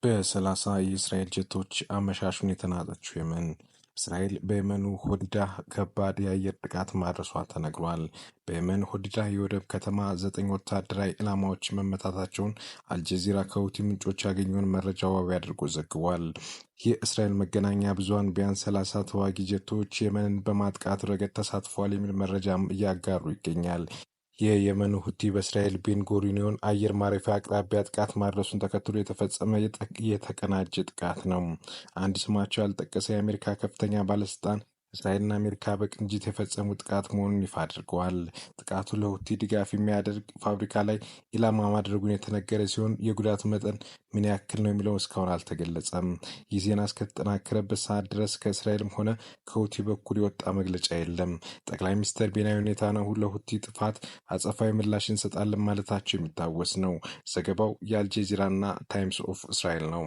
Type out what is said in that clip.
በ30 የእስራኤል ጀቶች አመሻሹን የተናጠችው የመን። እስራኤል በየመኑ ሆዲዳህ ከባድ የአየር ጥቃት ማድረሷ ተነግሯል። በየመን ሆዲዳህ የወደብ ከተማ 9 ወታደራዊ ኢላማዎች መመታታቸውን አልጀዚራ ከሁቲ ምንጮች ያገኘውን መረጃ ዋቢ አድርጎ ዘግቧል። የእስራኤል መገናኛ ብዙኃን ቢያንስ 30 ተዋጊ ጀቶች የመንን በማጥቃት ረገድ ተሳትፏል የሚል መረጃም እያጋሩ ይገኛል። የየመኑ ሁቲ በእስራኤል ቤንጎሪኒዮን አየር ማረፊያ አቅራቢያ ጥቃት ማድረሱን ተከትሎ የተፈጸመ የተቀናጀ ጥቃት ነው። አንድ ስማቸው ያልጠቀሰ የአሜሪካ ከፍተኛ ባለስልጣን እስራኤልና አሜሪካ በቅንጅት የፈጸሙ ጥቃት መሆኑን ይፋ አድርገዋል። ጥቃቱ ለሁቲ ድጋፍ የሚያደርግ ፋብሪካ ላይ ኢላማ ማድረጉን የተነገረ ሲሆን የጉዳቱ መጠን ምን ያክል ነው የሚለው እስካሁን አልተገለጸም። ይህ ዜና እስከተጠናከረበት ሰዓት ድረስ ከእስራኤልም ሆነ ከሁቲ በኩል የወጣ መግለጫ የለም። ጠቅላይ ሚኒስትር ቤንያሚን ኔታንያሁ ለሁቲ ጥፋት አጸፋዊ ምላሽ እንሰጣለን ማለታቸው የሚታወስ ነው። ዘገባው የአልጀዚራና ታይምስ ኦፍ እስራኤል ነው።